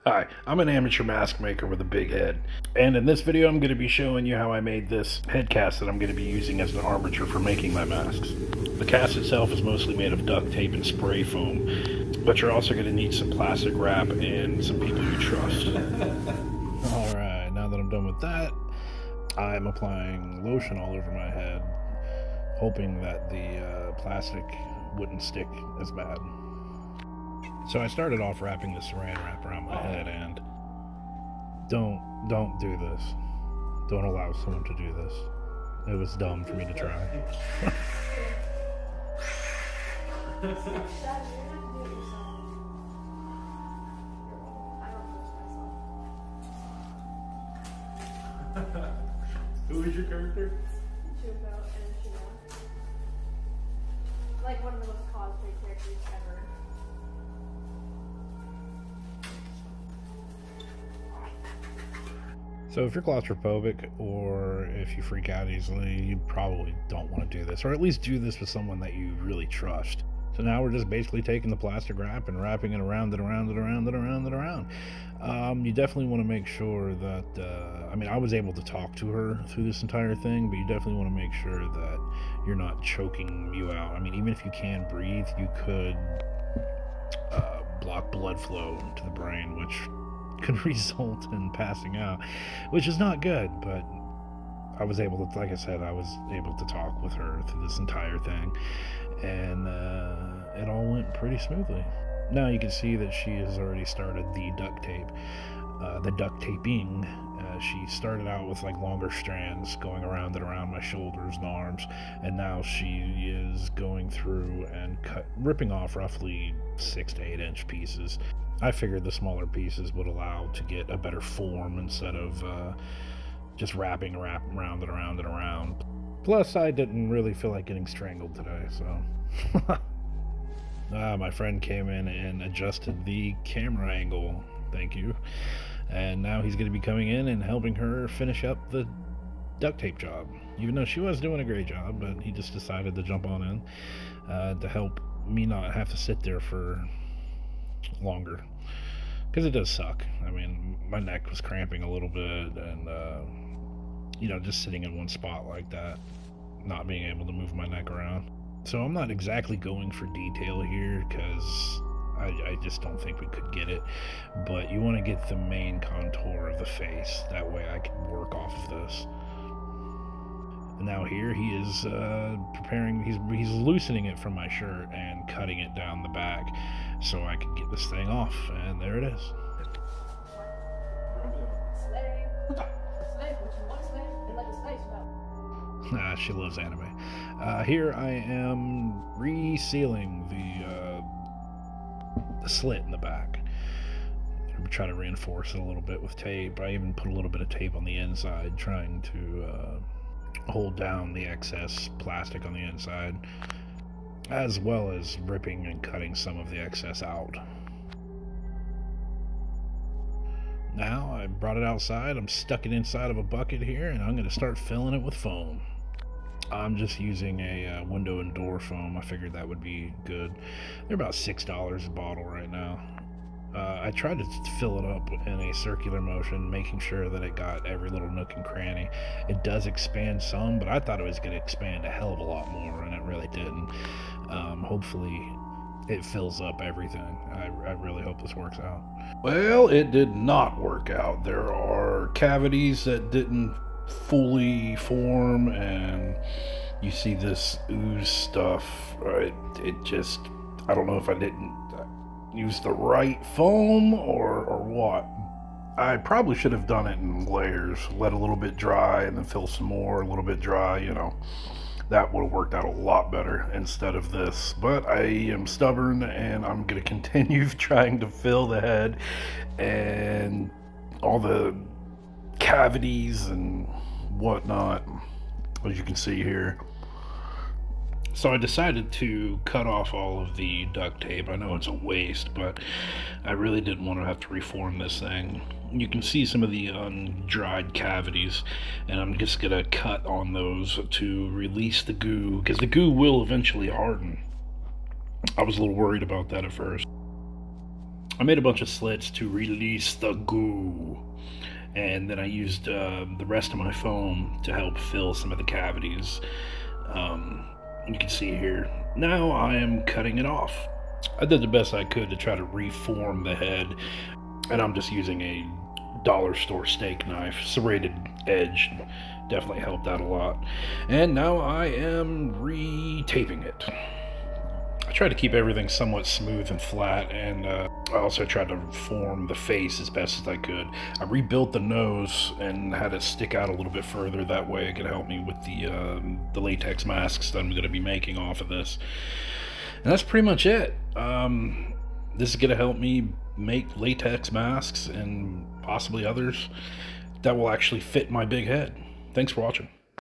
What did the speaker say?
Hi, I'm an amateur mask maker with a big head, and in this video I'm going to be showing you how I made this head cast that I'm going to be using as an armature for making my masks. The cast itself is mostly made of duct tape and spray foam, but you're also going to need some plastic wrap and some people you trust. Alright, now that I'm done with that, I'm applying lotion all over my head, hoping that the plastic wouldn't stick as bad. So I started off wrapping the saran wrap around my head, and don't do this. Don't allow someone to do this. It was dumb for me to try. Who is your character? Like one of the most cosplay characters ever. So if you're claustrophobic or if you freak out easily, you probably don't want to do this, or at least do this with someone that you really trust. So now we're just basically taking the plastic wrap and wrapping it around and around and around and around and around. You definitely want to make sure that, I mean, I was able to talk to her through this entire thing, but you definitely want to make sure that you're not choking you out. I mean, even if you can breathe, you could block blood flow to the brain, which could result in passing out, which is not good. But I was able to, like I said, I was able to talk with her through this entire thing, and it all went pretty smoothly. Now you can see that she has already started the duct tape, the duct taping. She started out with like longer strands going around and around my shoulders and arms, and now she is going through and ripping off roughly 6 to 8 inch pieces. I figured the smaller pieces would allow to get a better form instead of just wrapping around and around and around. Plus, I didn't really feel like getting strangled today, so. My friend came in and adjusted the camera angle. Thank you. And now he's going to be coming in and helping her finish up the duct tape job. Even though she was doing a great job, but he just decided to jump on in to help me not have to sit there for longer, because it does suck. I mean, my neck was cramping a little bit, and you know, just sitting in one spot like that, not being able to move my neck around. So I'm not exactly going for detail here because I just don't think we could get it, but you want to get the main contour of the face, that way I can work off of this. And now here he is preparing, he's loosening it from my shirt and cutting it down the back so I can get this thing off, and there it is. Nah, she loves anime. Here I am resealing the slit in the back. I'm trying to reinforce it a little bit with tape. I even put a little bit of tape on the inside, trying to hold down the excess plastic on the inside, as well as ripping and cutting some of the excess out. Now I brought it outside, I'm stuck it inside of a bucket here, and I'm going to start filling it with foam. I'm just using a window and door foam. I figured that would be good. They're about $6 a bottle right now. I tried to fill it up in a circular motion, making sure that it got every little nook and cranny. It does expand some, but I thought it was going to expand a hell of a lot more, and it really didn't. Hopefully it fills up everything. I really hope this works out. Well, it did not work out. There are cavities that didn't fully form, and you see this ooze stuff, right? It just, I don't know if I didn't use the right foam or what. I probably should have done it in layers, let a little bit dry and then fill some more, a little bit dry, you know. That would have worked out a lot better instead of this. But I am stubborn, and I'm going to continue trying to fill the head and all the cavities and whatnot, as you can see here. So I decided to cut off all of the duct tape. I know it's a waste, but I really didn't want to have to reform this thing. You can see some of the undried cavities, and I'm just gonna cut on those to release the goo, because the goo will eventually harden. I was a little worried about that at first. I made a bunch of slits to release the goo, and then I used the rest of my foam to help fill some of the cavities. You can see here. Now I am cutting it off. I did the best I could to try to reform the head, and I'm just using a dollar store steak knife. Serrated edge definitely helped out a lot. And now I am re-taping it. I tried to keep everything somewhat smooth and flat, and I also tried to form the face as best as I could. I rebuilt the nose and had it stick out a little bit further. That way it could help me with the latex masks that I'm going to be making off of this. And that's pretty much it. This is going to help me make latex masks and possibly others that will actually fit my big head. Thanks for watching.